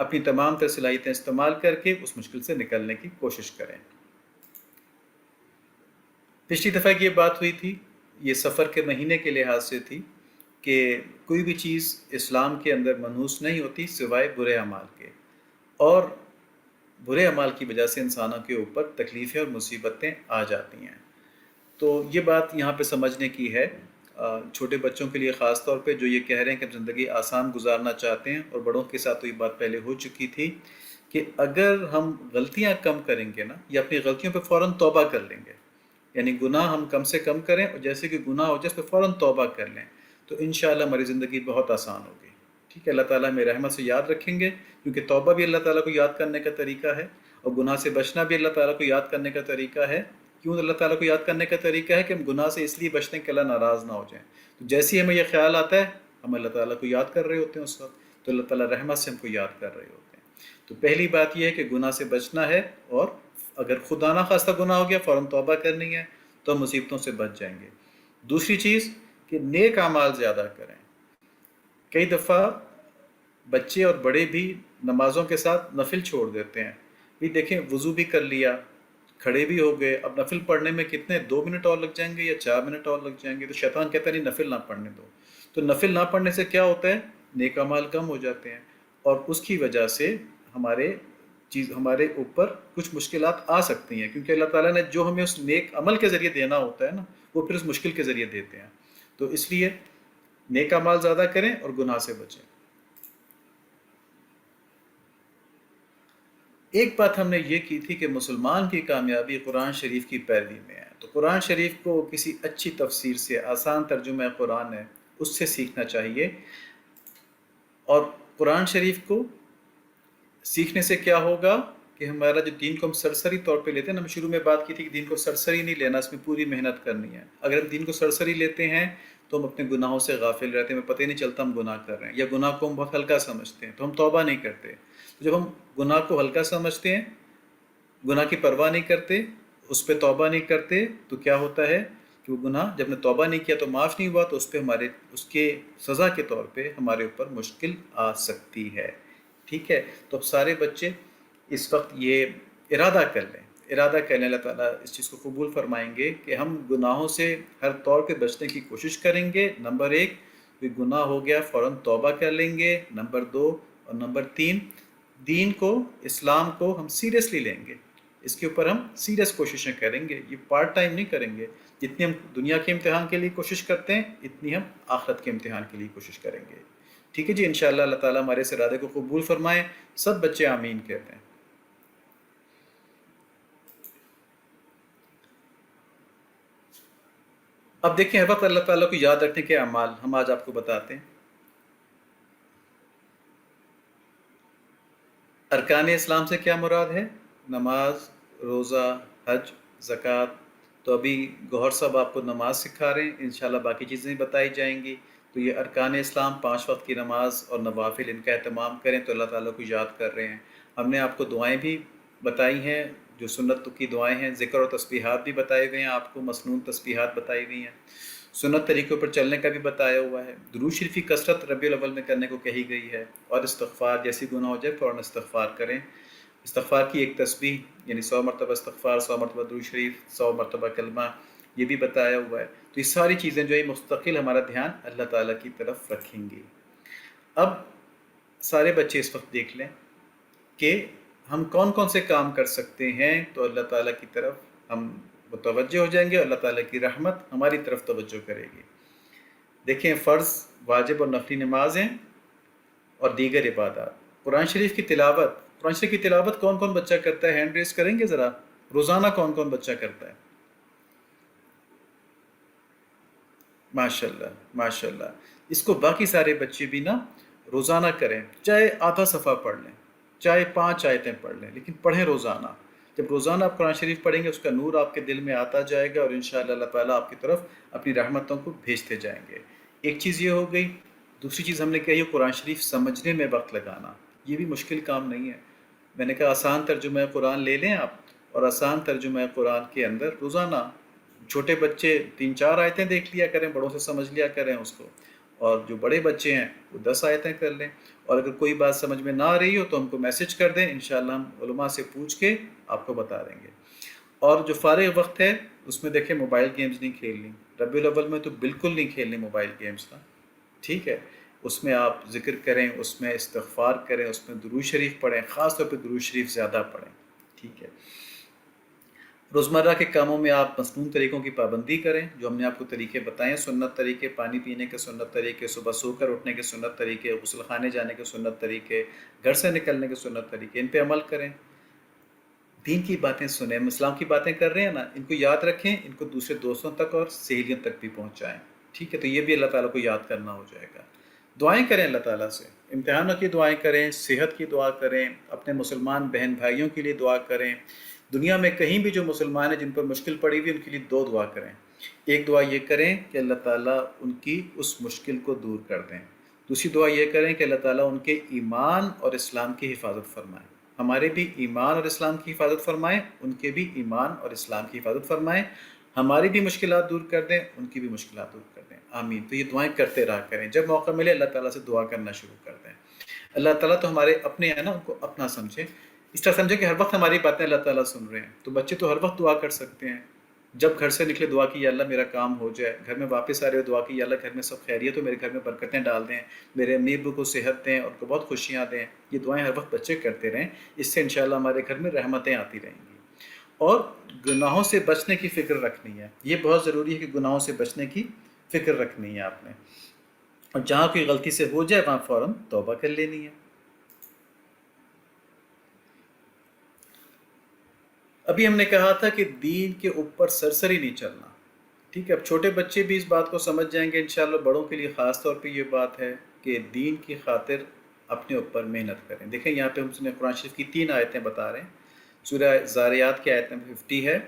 اپنی تمام تر صلاحیتیں استعمال کر کے اس مشکل سے نکلنے کی کوشش کریں۔ پچھلی دفعہ کی یہ بات ہوئی تھی، یہ سفر کے مہینے کے لحاظ سے تھی کہ کوئی بھی چیز اسلام کے اندر منحوس نہیں ہوتی سوائے برے اعمال کے، اور برے اعمال کی وجہ سے انسانوں کے اوپر تکلیفیں اور مصیبتیں آ جاتی ہیں۔ تو یہ بات یہاں پہ سمجھنے کی ہے، چھوٹے بچوں کے لیے خاص طور پہ جو یہ کہہ رہے ہیں کہ ہم زندگی آسان گزارنا چاہتے ہیں، اور بڑوں کے ساتھ تو یہ بات پہلے ہو چکی تھی کہ اگر ہم غلطیاں کم کریں گے نا، یا اپنی غلطیوں پہ فوراً توبہ کر لیں گے، یعنی گناہ ہم کم سے کم کریں، اور جیسے کہ گناہ ہو جائے اس پہ فوراً توبہ کر لیں، تو انشاءاللہ ہماری زندگی بہت آسان ہوگی۔ ٹھیک ہے، اللہ تعالیٰ ہمیں رحمت سے یاد رکھیں گے، کیونکہ توبہ بھی اللہ تعالیٰ کو یاد کرنے کا طریقہ ہے، اور گناہ سے بچنا بھی اللہ تعالیٰ کو یاد کرنے کا طریقہ ہے۔ کیوں اللہ تعالیٰ کو یاد کرنے کا طریقہ ہے کہ ہم گناہ سے اس لیے بچتے ہیں کہ اللہ ناراض نہ ہو جائیں۔ تو جیسے ہی ہمیں یہ خیال آتا ہے ہم اللہ تعالیٰ کو یاد کر رہے ہوتے ہیں اس وقت، تو اللہ تعالیٰ رحمت سے ہم کو یاد کر رہے ہوتے ہیں۔ تو پہلی بات یہ ہے کہ گناہ سے بچنا ہے، اور اگر خدا نہ خواستہ گناہ ہو گیا فوراً توبہ کرنی ہے، تو ہم مصیبتوں سے بچ جائیں گے۔ دوسری چیز کہ نیک اعمال زیادہ کریں۔ کئی دفعہ بچے اور بڑے بھی نمازوں کے ساتھ نفل چھوڑ دیتے ہیں۔ بھی دیکھیں، وضو بھی کر لیا، کھڑے بھی ہو گئے، اب نفل پڑھنے میں کتنے 2 منٹ اور لگ جائیں گے یا 4 منٹ اور لگ جائیں گے، تو شیطان کہتا ہے نہیں نفل نہ پڑھنے دو۔ تو نفل نہ پڑھنے سے کیا ہوتا ہے؟ نیک اعمال کم ہو جاتے ہیں، اور اس کی وجہ سے ہمارے اوپر کچھ مشکلات آ سکتی ہیں، کیونکہ اللہ تعالیٰ نے جو ہمیں اس نیک عمل کے ذریعے دینا ہوتا ہے نا، وہ پھر اس مشکل کے ذریعے دیتے ہیں۔ تو اس لیے نیک اعمال زیادہ کریں اور گناہ سے بچیں۔ ایک بات ہم نے یہ کی تھی کہ مسلمان کی کامیابی قرآن شریف کی پیروی میں ہے، تو قرآن شریف کو کسی اچھی تفسیر سے، آسان ترجمہ قرآن ہے اس سے سیکھنا چاہیے، اور قرآن شریف کو سیکھنے سے کیا ہوگا کہ ہمارا جو دین کو ہم سرسری طور پہ لیتے ہیں نا، ہم شروع میں بات کی تھی کہ دین کو سرسری نہیں لینا، اس میں پوری محنت کرنی ہے۔ اگر ہم دین کو سرسری لیتے ہیں تو ہم اپنے گناہوں سے غافل رہتے ہیں، ہمیں پتہ ہی نہیں چلتا ہم گناہ کر رہے ہیں، یا گناہ کو ہم بہت ہلکا سمجھتے ہیں تو ہم توبہ نہیں کرتے۔ تو جب ہم گناہ کو ہلکا سمجھتے ہیں، گناہ کی پرواہ نہیں کرتے، اس پہ توبہ نہیں کرتے، تو کیا ہوتا ہے کہ وہ گناہ جب نے توبہ نہیں کیا تو معاف نہیں ہوا، تو اس پہ اس کے سزا کے طور پہ ہمارے اوپر مشکل آ سکتی ہے۔ ٹھیک ہے، تو اب سارے بچے اس وقت یہ ارادہ کر لیں، اللہ تعالیٰ اس چیز کو قبول فرمائیں گے کہ ہم گناہوں سے ہر طور پہ بچنے کی کوشش کریں گے۔ نمبر 1، کوئی گناہ ہو گیا فوراً توبہ کر لیں گے۔ نمبر 2 اور نمبر 3، دین کو، اسلام کو ہم سیریسلی لیں گے، اس کے اوپر ہم سیریس کوششیں کریں گے، یہ پارٹ ٹائم نہیں کریں گے۔ جتنی ہم دنیا کے امتحان کے لیے کوشش کرتے ہیں اتنی ہم آخرت کے امتحان کے لیے کوشش کریں گے۔ ٹھیک ہے جی، انشاءاللہ اللہ تعالیٰ ہمارے اس ارادے کو قبول فرمائے۔ سب بچے آمین کہتے ہیں۔ اب دیکھیں، ہر وقت اللہ تعالیٰ کو یاد رکھنے کے اعمال ہم آج آپ کو بتاتے ہیں۔ ارکان اسلام سے کیا مراد ہے؟ نماز، روزہ، حج، زکوٰۃ۔ تو ابھی گوہر صاحب آپ کو نماز سکھا رہے ہیں، انشاءاللہ باقی چیزیں بتائی جائیں گی۔ تو یہ ارکان اسلام، 5 وقت کی نماز اور نوافل، ان کا اہتمام کریں تو اللہ تعالیٰ کو یاد کر رہے ہیں۔ ہم نے آپ کو دعائیں بھی بتائی ہیں، جو سنت کی دعائیں ہیں، ذکر اور تسبیحات بھی بتائے ہوئے ہیں آپ کو، مسنون تسبیحات بتائی ہوئی ہیں، سنت طریقوں پر چلنے کا بھی بتایا ہوا ہے۔ درود شریف کی کثرت ربیع الاول میں کرنے کو کہی گئی ہے، اور استغفار، جیسی گناہ ہو جائے فوراً استغفار کریں۔ استغفار کی ایک تسبیح، یعنی 100 مرتبہ استغفار، 100 مرتبہ درود شریف، 100 مرتبہ کلمہ، یہ بھی بتایا ہوا ہے۔ تو یہ ساری چیزیں جو ہے مستقل ہمارا دھیان اللہ تعالیٰ کی طرف رکھیں گی۔ اب سارے بچے اس وقت دیکھ لیں کہ ہم کون کون سے کام کر سکتے ہیں، تو اللہ تعالیٰ کی طرف ہم متوجہ ہو جائیں گے، اور اللہ تعالیٰ کی رحمت ہماری طرف توجہ کرے گی۔ دیکھیں، فرض، واجب اور نفلی نمازیں اور دیگر عبادات، قرآن شریف کی تلاوت۔ قرآن شریف کی تلاوت کون کون بچہ کرتا ہے؟ ہینڈ ریز کریں گے ذرا، روزانہ کون کون بچہ کرتا ہے؟ ماشاءاللہ ماشاءاللہ، اس کو باقی سارے بچے بھی نا روزانہ کریں، چاہے آدھا صفحہ پڑھ لیں، چاہے 5 آیتیں پڑھ لیں، لیکن پڑھیں روزانہ۔ جب روزانہ آپ قرآن شریف پڑھیں گے اس کا نور آپ کے دل میں آتا جائے گا، اور انشاءاللہ اللہ تعالیٰ آپ کی طرف اپنی رحمتوں کو بھیجتے جائیں گے۔ ایک چیز یہ ہو گئی۔ دوسری چیز ہم نے کہی قرآن شریف سمجھنے میں وقت لگانا، یہ بھی مشکل کام نہیں ہے۔ میں نے کہا آسان ترجمہ قرآن لے لیں آپ، اور آسان ترجمہ قرآن کے اندر روزانہ چھوٹے بچے 3-4 آیتیں دیکھ لیا کریں، بڑوں سے سمجھ لیا کریں اس کو، اور جو بڑے بچے ہیں وہ 10 آیتیں کر لیں، اور اگر کوئی بات سمجھ میں نہ آ رہی ہو تو ہم کو میسج کر دیں، انشاءاللہ ہم علماء سے پوچھ کے آپ کو بتا دیں گے۔ اور جو فارغ وقت ہے اس میں دیکھیں موبائل گیمز نہیں کھیلنی، ربیع الاول میں تو بالکل نہیں کھیلنی موبائل گیمز نا، ٹھیک ہے؟ اس میں آپ ذکر کریں، اس میں استغفار کریں، اس میں درود شریف پڑھیں، خاص طور پہ درود شریف زیادہ پڑھیں، ٹھیک ہے؟ روزمرہ کے کاموں میں آپ مصنون طریقوں کی پابندی کریں، جو ہم نے آپ کو طریقے بتائے ہیں، سنت طریقے، پانی پینے کے سنت طریقے، صبح سو کر اٹھنے کے سنت طریقے، غسل خانے جانے کے سنت طریقے، گھر سے نکلنے کے سنت طریقے، ان پہ عمل کریں۔ دین کی باتیں سنیں، ہم اسلام کی باتیں کر رہے ہیں نا، ان کو یاد رکھیں، ان کو دوسرے دوستوں تک اور سہیلیوں تک بھی پہنچائیں، ٹھیک ہے؟ تو یہ بھی اللہ تعالیٰ کو یاد کرنا ہو جائے گا۔ دعائیں کریں اللہ تعالیٰ سے، امتحانوں کی دعائیں کریں، صحت کی دعا کریں، اپنے مسلمان بہن بھائیوں کے لیے دعا کریں، دنیا میں کہیں بھی جو مسلمان ہیں جن پر مشکل پڑی ہوئی ان کے لیے 2 دعا کریں۔ ایک دعا یہ کریں کہ اللہ تعالیٰ ان کی اس مشکل کو دور کر دیں، دوسری دعا یہ کریں کہ اللہ تعالیٰ ان کے ایمان اور اسلام کی حفاظت فرمائیں، ہمارے بھی ایمان اور اسلام کی حفاظت فرمائیں، ان کے بھی ایمان اور اسلام کی حفاظت فرمائیں، ہماری بھی مشکلات دور کر دیں، ان کی بھی مشکلات دور کر دیں، آمین۔ تو یہ دعائیں کرتے رہا کریں، جب موقع ملے اللہ تعالیٰ سے دعا کرنا شروع کر دیں۔ اللہ تعالیٰ تو ہمارے اپنے ہیں نا، ان کو اپنا سمجھیں، اس طرح سمجھیں کہ ہر وقت ہماری باتیں اللہ تعالیٰ سن رہے ہیں۔ تو بچے تو ہر وقت دعا کر سکتے ہیں، جب گھر سے نکلے دعا کی یا اللہ میرا کام ہو جائے، گھر میں واپس آ رہے ہو دعا کی یا اللہ گھر میں سب خیریت ہو، میرے گھر میں برکتیں ڈال دیں، میرے امی ابو کو صحت دیں، اور کو بہت خوشیاں دیں۔ یہ دعائیں ہر وقت بچے کرتے رہیں، اس سے انشاءاللہ ہمارے گھر میں رحمتیں آتی رہیں گی۔ اور گناہوں سے بچنے کی فکر رکھنی ہے، یہ بہت ضروری ہے کہ گناہوں سے بچنے کی فکر رکھنی ہے آپ نے، اور جہاں کوئی غلطی سے ہو جائے وہاں فوراً توبہ کر لینی ہے۔ ابھی ہم نے کہا تھا کہ دین کے اوپر سرسری نہیں چلنا، ٹھیک ہے؟ اب چھوٹے بچے بھی اس بات کو سمجھ جائیں گے انشاءاللہ، بڑوں کے لیے خاص طور پہ یہ بات ہے کہ دین کی خاطر اپنے اوپر محنت کریں۔ دیکھیں یہاں پہ ہم نے قرآن شریف کی 3 آیتیں بتا رہے ہیں، سورہ زاریات کی آیت نمبر 50 ہے،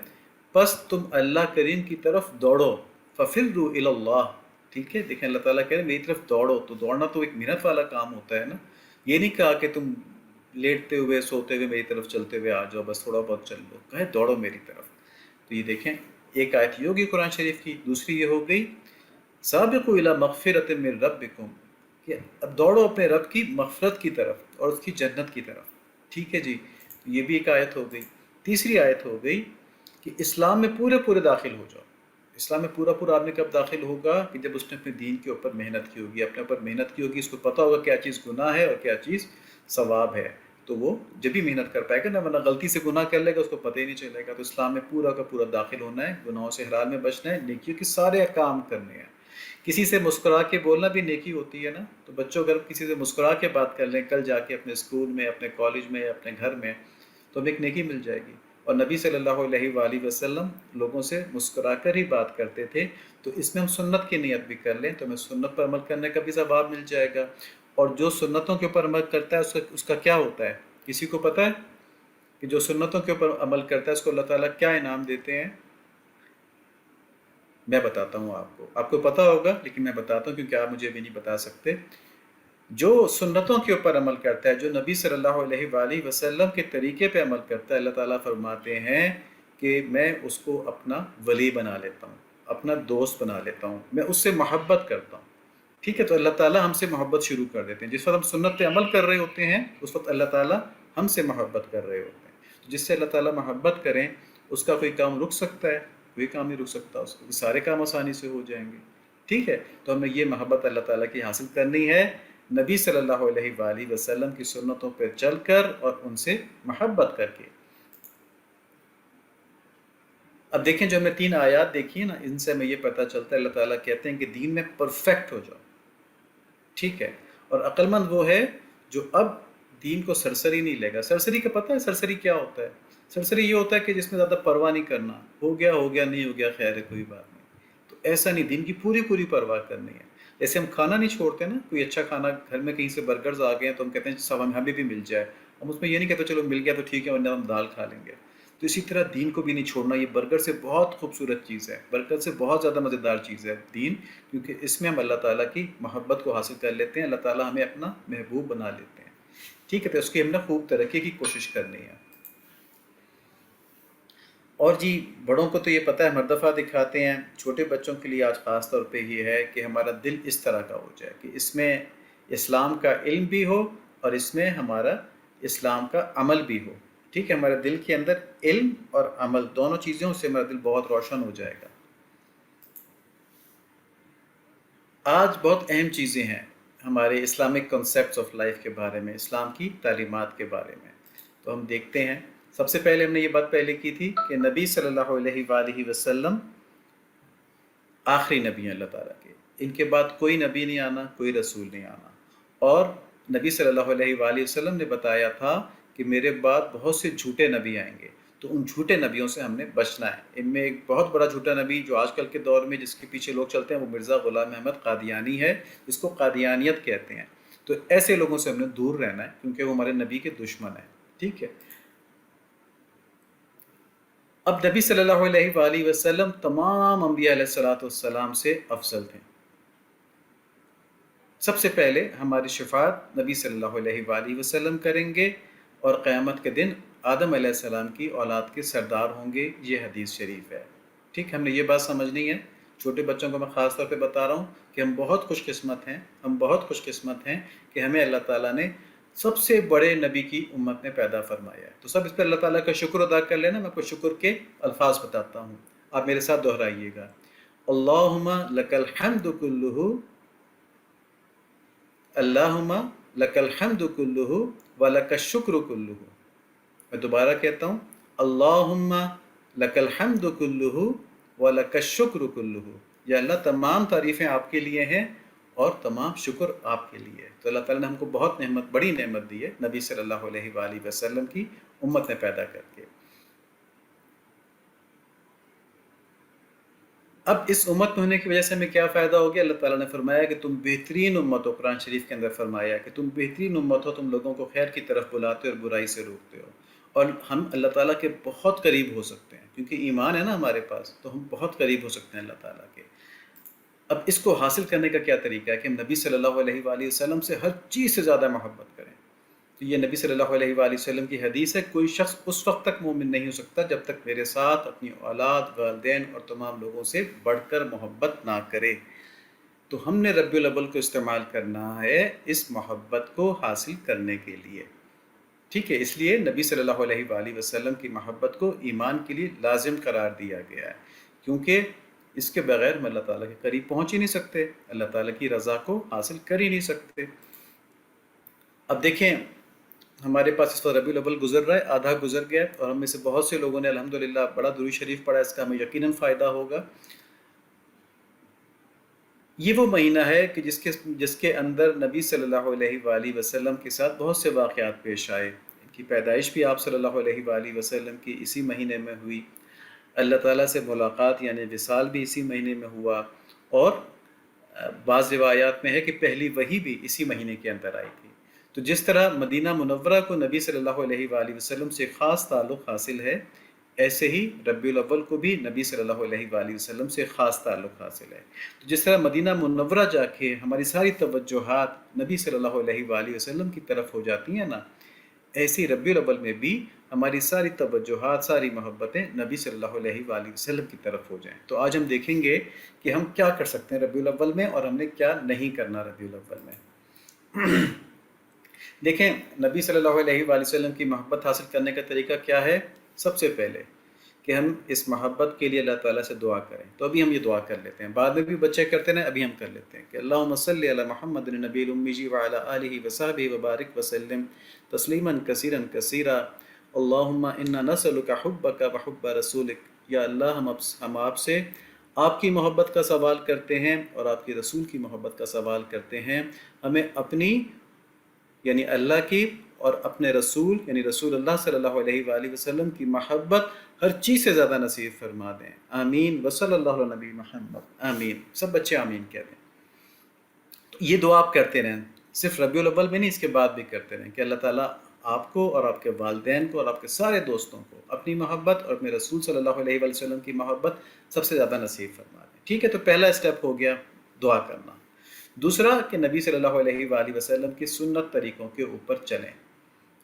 پس تم اللہ کریم کی طرف دوڑو، ففروا الی اللہ، ٹھیک ہے؟ دیکھیں اللہ تعالیٰ کہہ رہے ہیں میری طرف دوڑو، تو دوڑنا تو ایک محنت والا کام ہوتا ہے نا، یہ نہیں کہا کہ تم لیٹتے ہوئے سوتے ہوئے میری طرف چلتے ہوئے آ جاؤ، بس تھوڑا بہت چل لو، کہے دوڑو میری طرف۔ تو یہ دیکھیں ایک آیت یہ ہوگی قرآن شریف کی، دوسری یہ ہو گئی سابقوا الی مغفرۃ من ربکم، کہ اب دوڑو اپنے رب کی مغفرت کی طرف اور اس کی جنت کی طرف، ٹھیک ہے جی؟ تو یہ بھی ایک آیت ہو گئی۔ تیسری آیت ہو گئی کہ اسلام میں پورے پورے داخل ہو جاؤ۔ اسلام میں پورا پورا آدمی کب داخل ہوگا؟ کہ جب اس نے اپنے دین کے اوپر محنت کی ہوگی، اپنے اوپر محنت کی ہوگی، اس کو پتہ ہوگا کیا چیز گناہ ہے اور کیا چیز ثواب ہے، تو وہ جب بھی محنت کر پائے گا نا، ورنہ غلطی سے گناہ کر لے گا اس کو پتہ ہی نہیں چلے گا۔ تو اسلام میں پورا کا پورا داخل ہونا ہے، گناہوں سے حلال میں بچنا ہے، نیکیوں کے سارے کام کرنے ہیں۔ کسی سے مسکرا کے بولنا بھی نیکی ہوتی ہے نا، تو بچوں اگر کسی سے مسکرا کے بات کر لیں کل جا کے اپنے اسکول میں، اپنے کالج میں، اپنے گھر میں، تو ہمیں ایک نیکی مل جائے گی۔ اور نبی صلی اللہ علیہ وآلہ وسلم لوگوں سے مسکرا کر ہی بات کرتے تھے، تو اس میں ہم سنت کی نیت بھی کر لیں تو ہمیں سنت پر عمل کرنے کا بھی ثواب مل جائے گا۔ اور جو سنتوں کے اوپر عمل کرتا ہے اس کا کیا ہوتا ہے؟ کسی کو پتہ ہے کہ جو سنتوں کے اوپر عمل کرتا ہے اس کو اللہ تعالیٰ کیا انعام دیتے ہیں؟ میں بتاتا ہوں آپ کو پتہ ہوگا لیکن میں بتاتا ہوں کیونکہ آپ مجھے بھی نہیں بتا سکتے۔ جو سنتوں کے اوپر عمل کرتا ہے، جو نبی صلی اللہ علیہ وآلہ وسلم کے طریقے پہ عمل کرتا ہے، اللہ تعالیٰ فرماتے ہیں کہ میں اس کو اپنا ولی بنا لیتا ہوں، اپنا دوست بنا لیتا ہوں، میں اس سے محبت کرتا ہوں، ٹھیک ہے؟ تو اللہ تعالیٰ ہم سے محبت شروع کر دیتے ہیں، جس وقت ہم سنت پہ عمل کر رہے ہوتے ہیں اس وقت اللہ تعالیٰ ہم سے محبت کر رہے ہوتے ہیں۔ جس سے اللہ تعالیٰ محبت کریں اس کا کوئی کام رک سکتا ہے؟ کوئی کام نہیں رک سکتا، اس کے سارے کام آسانی سے ہو جائیں گے، ٹھیک ہے؟ تو ہمیں یہ محبت اللہ تعالیٰ کی حاصل کرنی ہے، نبی صلی اللہ علیہ وآلہ وسلم کی سنتوں پر چل کر اور ان سے محبت کر کے۔ اب دیکھیں جو ہم نے 3 آیات دیکھی ہیں نا، ان سے ہمیں یہ پتہ چلتا ہے اللہ تعالیٰ کہتے ہیں کہ دین میں پرفیکٹ ہو جاؤ، ٹھیک ہے؟ اور عقل مند وہ ہے جو اب دین کو سرسری نہیں لے گا۔ سرسری کا پتہ ہے سرسری کیا ہوتا ہے؟ سرسری یہ ہوتا ہے کہ جس میں زیادہ پرواہ نہیں کرنا، ہو گیا ہو گیا، نہیں ہو گیا خیر ہے کوئی بات نہیں۔ تو ایسا نہیں، دین کی پوری پوری پرواہ کرنی ہے۔ جیسے ہم کھانا نہیں چھوڑتے نا، کوئی اچھا کھانا گھر میں کہیں سے برگرز آ گئے ہیں تو ہم کہتے ہیں سب ہمیں بھی مل جائے، ہم اس میں یہ نہیں کہتے چلو مل گیا تو ٹھیک ہے ورنہ ہم دال کھا لیں گے۔ تو اسی طرح دین کو بھی نہیں چھوڑنا۔ یہ برگر سے بہت خوبصورت چیز ہے، برگر سے بہت زیادہ مزیدار چیز ہے دین، کیونکہ اس میں ہم اللہ تعالیٰ کی محبت کو حاصل کر لیتے ہیں، اللہ تعالیٰ ہمیں اپنا محبوب بنا لیتے ہیں، ٹھیک ہے؟ تو اس کی ہم نے خوب ترقی کی کوشش کرنی ہے۔ اور جی بڑوں کو تو یہ پتہ ہے مردفع دکھاتے ہیں، چھوٹے بچوں کے لیے آج خاص طور پہ یہ ہے کہ ہمارا دل اس طرح کا ہو جائے کہ اس میں اسلام کا علم بھی ہو اور اس میں ہمارا اسلام کا عمل بھی ہو. ٹھیک ہے، ہمارے دل کے اندر علم اور عمل دونوں چیزوں سے ہمارا دل بہت روشن ہو جائے گا. آج بہت اہم چیزیں ہیں ہمارے اسلامک کنسیپٹس آف لائف کے بارے میں، اسلام کی تعلیمات کے بارے میں. تو ہم دیکھتے ہیں. سب سے پہلے ہم نے یہ بات پہلے کی تھی کہ نبی صلی اللہ علیہ وآلہ وسلم آخری نبی ہیں اللہ تعالیٰ کے. ان کے بعد کوئی نبی نہیں آنا، کوئی رسول نہیں آنا. اور نبی صلی اللہ علیہ وآلہ وسلم نے بتایا تھا کہ میرے بعد بہت سے جھوٹے نبی آئیں گے، تو ان جھوٹے نبیوں سے ہم نے بچنا ہے. ان میں ایک بہت بڑا جھوٹا نبی جو آج کل کے دور میں جس کے پیچھے لوگ چلتے ہیں وہ مرزا غلام احمد قادیانی ہے، جس کو قادیانیت کہتے ہیں. تو ایسے لوگوں سے ہم نے دور رہنا ہے کیونکہ وہ ہمارے نبی کے دشمن ہیں. ٹھیک ہے. اب نبی صلی اللہ علیہ وآلہ وسلم تمام انبیاء علیہ السلام سے افضل تھے. سب سے پہلے ہماری شفاعت نبی صلی اللہ علیہ وآلہ وسلم کریں گے اور قیامت کے دن آدم علیہ السلام کی اولاد کے سردار ہوں گے. یہ حدیث شریف ہے. ٹھیک، ہم نے یہ بات سمجھنی ہے. چھوٹے بچوں کو میں خاص طور پہ بتا رہا ہوں کہ ہم بہت خوش قسمت ہیں، ہم بہت خوش قسمت ہیں کہ ہمیں اللہ تعالیٰ نے سب سے بڑے نبی کی امت میں پیدا فرمایا ہے. تو سب اس پہ اللہ تعالیٰ کا شکر ادا کر لینا. میں آپ کو شکر کے الفاظ بتاتا ہوں، آپ میرے ساتھ دہرائیے گا. اللہم لک الحمد کلہ، اللہم لک الحمد کلہ ولک الشکر کلہ. میں دوبارہ کہتا ہوں، اللہم لک الحمد کلہ ولک الشکر کلہ. یا اللہ تمام تعریفیں آپ کے لیے ہیں اور تمام شکر آپ کے لیے. تو اللہ تعالیٰ نے ہم کو بہت نعمت، بڑی نعمت دی ہے نبی صلی اللہ علیہ وآلہ وسلم کی امت میں پیدا کر کے. اب اس امت میں ہونے کی وجہ سے ہمیں کیا فائدہ ہو گیا؟ اللہ تعالیٰ نے فرمایا کہ تم بہترین امت ہو. قرآن شریف کے اندر فرمایا کہ تم بہترین امت ہو، تم لوگوں کو خیر کی طرف بلاتے اور برائی سے روکتے ہو. اور ہم اللہ تعالیٰ کے بہت قریب ہو سکتے ہیں کیونکہ ایمان ہے نا ہمارے پاس، تو ہم بہت قریب ہو سکتے ہیں اللہ تعالیٰ کے. اب اس کو حاصل کرنے کا کیا طریقہ ہے کہ ہم نبی صلی اللہ علیہ وآلہ وسلم سے ہر چیز سے زیادہ محبت کریں. تو یہ نبی صلی اللہ علیہ وآلہ وسلم کی حدیث ہے، کوئی شخص اس وقت تک مومن نہیں ہو سکتا جب تک میرے ساتھ اپنی اولاد، والدین اور تمام لوگوں سے بڑھ کر محبت نہ کرے. تو ہم نے ربیع الاول کو استعمال کرنا ہے اس محبت کو حاصل کرنے کے لیے. ٹھیک ہے، اس لیے نبی صلی اللہ علیہ وآلہ وسلم کی محبت کو ایمان کے لیے لازم قرار دیا گیا ہے، کیونکہ اس کے بغیر ہم اللہ تعالیٰ کے قریب پہنچ ہی نہیں سکتے، اللہ تعالیٰ کی رضا کو حاصل کر ہی نہیں سکتے. اب دیکھیں ہمارے پاس اس وقت ربیع الاول گزر رہا ہے، آدھا گزر گیا، اور ہم میں سے بہت سے لوگوں نے الحمدللہ بڑا درود شریف پڑھا. اس کا ہمیں یقیناً فائدہ ہوگا. یہ وہ مہینہ ہے کہ جس کے اندر نبی صلی اللہ علیہ وآلہ وسلم کے ساتھ بہت سے واقعات پیش آئے. ان کی پیدائش بھی آپ صلی اللہ علیہ وآلہ وسلم کی اسی مہینے میں ہوئی. اللہ تعالیٰ سے ملاقات یعنی وصال بھی اسی مہینے میں ہوا. اور بعض روایات میں ہے کہ پہلی وحی بھی اسی مہینے کے اندر آئی تھی. تو جس طرح مدینہ منورہ کو نبی صلی اللہ علیہ وآلہ وسلم سے خاص تعلق حاصل ہے، ایسے ہی ربیع الاول کو بھی نبی صلی اللہ علیہ وآلہ وسلم سے خاص تعلق حاصل ہے. تو جس طرح مدینہ منورہ جا کے ہماری ساری توجہات نبی صلی اللہ علیہ وآلہ وسلم کی طرف ہو جاتی ہیں نا، ایسی ربیع الاول میں بھی ہماری ساری توجہات، ساری محبتیں نبی صلی اللہ علیہ وآلہ وسلم کی طرف ہو جائیں. تو آج ہم دیکھیں گے کہ ہم کیا کر سکتے ہیں ربیع الاول میں اور ہم نے کیا نہیں کرنا ربیع الاول میں. دیکھیں نبی صلی اللہ علیہ وآلہ وسلم کی محبت حاصل کرنے کا طریقہ کیا ہے؟ سب سے پہلے کہ ہم اس محبت کے لیے اللہ تعالیٰ سے دعا کریں. تو ابھی ہم یہ دعا کر لیتے ہیں، بعد میں بھی بچے کرتے ہیں، ابھی ہم کر لیتے ہیں کہ اللہم صلی علی محمد النبی الامی وعلی آلہ وصحبہ وبارک وسلم تسلیما کثیرا کثیرا. اللہم انا نسألک حبک وحب رسولک. یا اللہ ہم آپ سے آپ کی محبت کا سوال کرتے ہیں اور آپ کے رسول کی محبت کا سوال کرتے ہیں. ہمیں اپنی یعنی اللہ کی اور اپنے رسول یعنی رسول اللہ صلی اللہ علیہ وآلہ وسلم کی محبت ہر چیز سے زیادہ نصیب فرما دیں. آمین. وصلی اللہ علیہ نبی محمد. آمین. سب بچے آمین کہہ دیں. تو یہ دعا آپ کرتے رہیں، صرف ربیع الاول میں نہیں، اس کے بعد بھی کرتے رہیں کہ اللہ تعالیٰ آپ کو اور آپ کے والدین کو اور آپ کے سارے دوستوں کو اپنی محبت اور اپنے رسول صلی اللہ علیہ وآلہ وسلم کی محبت سب سے زیادہ نصیب فرما دیں. ٹھیک ہے، تو پہلا اسٹیپ ہو گیا دعا کرنا. دوسرا کہ نبی صلی اللہ علیہ وآلہ وسلم کی سنت طریقوں کے اوپر چلیں.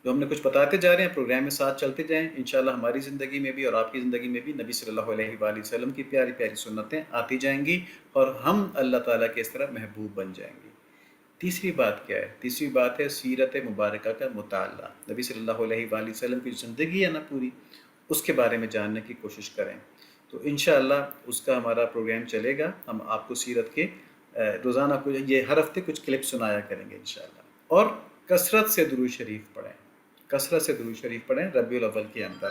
جو ہم نے کچھ بتاتے جا رہے ہیں، پروگرام میں ساتھ چلتے جائیں، انشاءاللہ ہماری زندگی میں بھی اور آپ کی زندگی میں بھی نبی صلی اللہ علیہ وآلہ وسلم کی پیاری پیاری سنتیں آتی جائیں گی اور ہم اللہ تعالیٰ کے اس طرح محبوب بن جائیں گے۔ تیسری بات کیا ہے؟ تیسری بات ہے سیرت مبارکہ کا مطالعہ۔ نبی صلی اللہ علیہ وآلہ وسلم کی زندگی ہے نا پوری، اس کے بارے میں جاننے کی کوشش کریں۔ تو انشاءاللہ اس کا ہمارا پروگرام چلے گا، ہم آپ کو سیرت کے روزانہ کو یہ ہر ہفتے کچھ کلپ سنایا کریں گے انشاءاللہ۔ اور کثرت سے درود شریف پڑھیں، کثرت سے درود شریف پڑھیں ربیع الاول کے اندر۔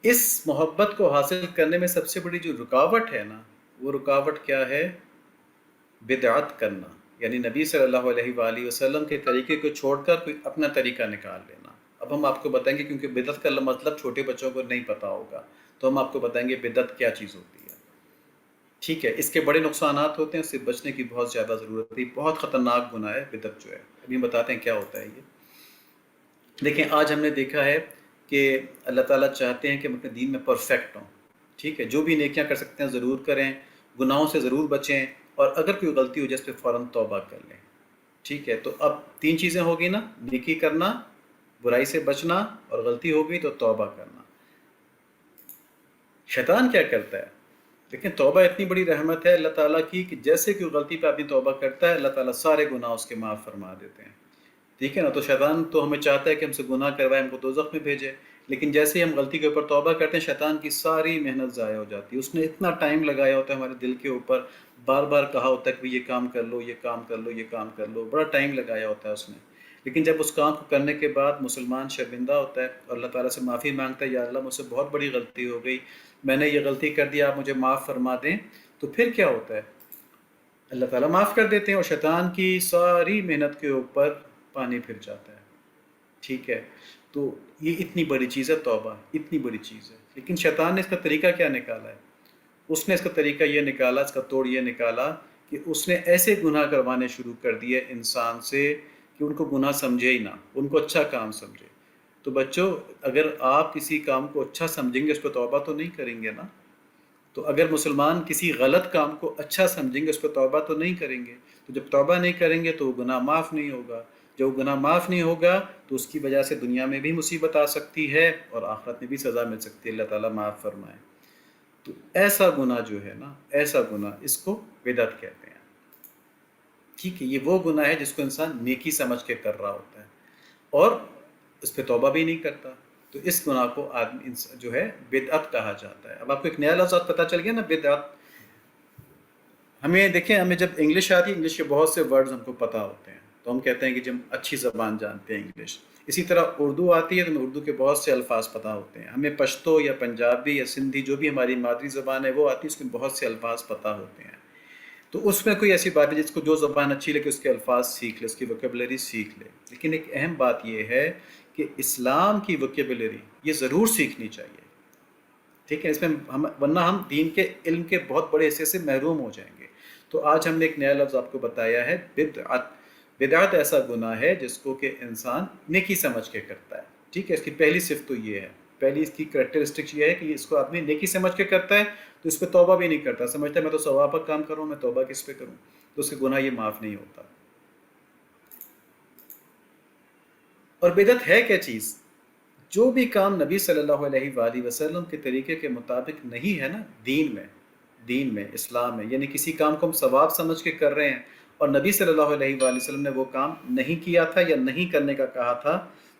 اس محبت کو حاصل کرنے میں سب سے بڑی جو رکاوٹ ہے نا، وہ رکاوٹ کیا ہے؟ بدعت کرنا، یعنی نبی صلی اللہ علیہ وآلہ وسلم کے طریقے کو چھوڑ کر کوئی اپنا طریقہ نکال لینا۔ اب ہم آپ کو بتائیں گے، کیونکہ بدعت کا مطلب چھوٹے بچوں کو نہیں پتہ ہوگا، تو ہم آپ کو بتائیں گے بدعت کیا چیز ہوتی ہے۔ ٹھیک ہے، اس کے بڑے نقصانات ہوتے ہیں، اس سے بچنے کی بہت زیادہ ضرورت ہے، بہت خطرناک گناہ ہے بدعت جو ہے۔ ابھی ہم بتاتے ہیں کیا ہوتا ہے یہ۔ دیکھیں آج ہم نے دیکھا ہے کہ اللہ تعالیٰ چاہتے ہیں کہ ہم اپنے دین میں پرفیکٹ ہوں۔ ٹھیک ہے، جو بھی نیکیاں کر سکتے ہیں ضرور کریں، گناہوں سے ضرور بچیں، اور اگر کوئی غلطی ہو جائے اس پہ فوراً توبہ کر لیں۔ ٹھیک ہے، تو اب 3 چیزیں ہوگی نا، نیکی کرنا، برائی سے بچنا، اور غلطی ہو گئی تو توبہ کرنا۔ شیطان کیا کرتا ہے؟ لیکن توبہ اتنی بڑی رحمت ہے اللہ تعالیٰ کی کہ جیسے کہ غلطی پہ آدمی توبہ کرتا ہے، اللہ تعالیٰ سارے گناہ اس کے معاف فرما دیتے ہیں۔ ٹھیک ہے نا، تو شیطان تو ہمیں چاہتا ہے کہ ہم سے گناہ کروائے، ہم کو دوزخ میں بھیجے، لیکن جیسے ہی ہم غلطی کے اوپر توبہ کرتے ہیں شیطان کی ساری محنت ضائع ہو جاتی ہے۔ اس نے اتنا ٹائم لگایا ہوتا ہے ہمارے دل کے اوپر، بار بار کہا ہوتا ہے کہ یہ کام کر لو، یہ کام کر لو، یہ کام کر لو، بڑا ٹائم لگایا ہوتا ہے اس نے۔ لیکن جب اس کام کو کرنے کے بعد مسلمان شرمندہ ہوتا ہے اور اللہ تعالیٰ سے معافی مانگتا ہے، یا اللہ مجھ سے بہت بڑی غلطی ہو گئی، میں نے یہ غلطی کر دی، آپ مجھے معاف فرما دیں، تو پھر کیا ہوتا ہے؟ اللہ تعالیٰ معاف کر دیتے ہیں اور شیطان کی ساری محنت کے اوپر پانی پھر جاتا ہے۔ ٹھیک ہے، تو یہ اتنی بڑی چیز ہے توبہ، اتنی بڑی چیز ہے۔ لیکن شیطان نے اس کا طریقہ کیا نکالا ہے؟ اس نے اس کا طریقہ یہ نکالا، اس کا توڑ یہ نکالا کہ اس نے ایسے گناہ کروانے شروع کر دیے انسان سے کہ ان کو گناہ سمجھے ہی نہ، ان کو اچھا کام سمجھے۔ تو بچوں، اگر آپ کسی کام کو اچھا سمجھیں گے اس پہ توبہ تو نہیں کریں گے نا۔ تو اگر مسلمان کسی غلط کام کو اچھا سمجھیں گے اس پہ توبہ تو نہیں کریں گے، تو جب توبہ نہیں کریں گے تو وہ گناہ معاف نہیں ہوگا۔ جو گناہ معاف نہیں ہوگا تو اس کی وجہ سے دنیا میں بھی مصیبت آ سکتی ہے اور آخرت میں بھی سزا مل سکتی ہے، اللہ تعالیٰ معاف فرمائے۔ تو ایسا گناہ جو ہے نا، ایسا گناہ، اس کو بدعت کہتے ہیں۔ ٹھیک ہے، یہ وہ گناہ ہے جس کو انسان نیکی سمجھ کے کر رہا ہوتا ہے اور اس پہ توبہ بھی نہیں کرتا، تو اس گناہ کو آدمی جو ہے بدعت کہا جاتا ہے۔ اب آپ کو ایک نیا لفظ پتہ چل گیا نا، بدعت۔ ہمیں دیکھیں، ہمیں جب انگلش آتی ہے، انگلش کے بہت سے ورڈز ہم کو پتہ ہوتے ہیں، تو ہم کہتے ہیں کہ جب اچھی زبان جانتے ہیں انگلش۔ اسی طرح اردو آتی ہے تو ہمیں اردو کے بہت سے الفاظ پتہ ہوتے ہیں۔ ہمیں پشتو یا پنجابی یا سندھی جو بھی ہماری مادری زبان ہے وہ آتی ہے، اس کے بہت سے الفاظ پتہ ہوتے ہیں۔ تو اس میں کوئی ایسی بات ہے جس کو جو زبان اچھی لگے اس کے الفاظ سیکھ لے، اس کی ووکیبلری سیکھ لے، لیکن ایک اہم بات یہ ہے کہ اسلام کی ووکیبلری یہ ضرور سیکھنی چاہیے۔ ٹھیک ہے، اس میں ورنہ ہم دین کے علم کے بہت بڑے حصے سے محروم ہو جائیں گے۔ تو آج ہم نے ایک نیا لفظ آپ کو بتایا ہے، بدعت۔ بدعت ایسا گناہ ہے جس کو کہ انسان نیکی سمجھ کے کرتا ہے۔ ٹھیک ہے، اس کی پہلی صفت تو یہ ہے، پہلی اس کی کریکٹرسٹک یہ ہے کہ اس کو آدمی نیکی سمجھ کے کرتا ہے تو اس پہ توبہ بھی نہیں کرتا، سمجھتا ہے میں تو ثواب کا کام کروں، میں توبہ کس پہ کروں، تو اس کے گناہ یہ معاف نہیں ہوتا۔ اور بدعت ہے کیا چیز؟ جو بھی کام نبی صلی اللہ علیہ وآلہ وسلم کے طریقے کے مطابق نہیں ہے نا دین میں اسلام میں، یعنی کسی کام کو ہم ثواب سمجھ کے کر رہے ہیں اور نبی صلی اللہ علیہ وآلہ وسلم نے وہ کام نہیں کیا تھا یا نہیں کرنے کا کہا تھا،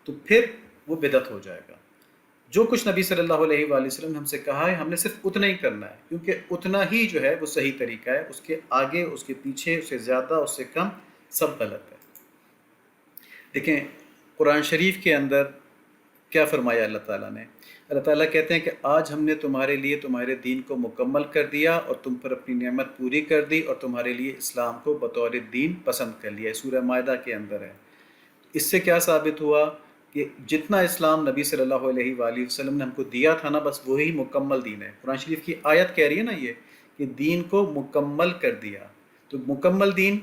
تو پھر وہ بدعت ہو جائے گا۔ جو کچھ نبی صلی اللہ علیہ وآلہ وسلم نے ہم سے کہا ہے، ہم نے صرف اتنا ہی کرنا ہے، کیونکہ اتنا ہی جو ہے وہ صحیح طریقہ ہے، اس کے آگے، اس کے پیچھے، اس سے زیادہ، اس سے کم، سب غلط ہے۔ دیکھیں قرآن شریف کے اندر کیا فرمایا اللہ تعالیٰ نے؟ اللہ تعالیٰ کہتے ہیں کہ آج ہم نے تمہارے لیے تمہارے دین کو مکمل کر دیا اور تم پر اپنی نعمت پوری کر دی اور تمہارے لیے اسلام کو بطور دین پسند کر لیا۔ سورہ مائدہ کے اندر ہے۔ اس سے کیا ثابت ہوا کہ جتنا اسلام نبی صلی اللہ علیہ وآلہ وسلم نے ہم کو دیا تھا نا، بس وہی مکمل دین ہے۔ قرآن شریف کی آیت کہہ رہی ہے نا یہ کہ دین کو مکمل کر دیا، تو مکمل دین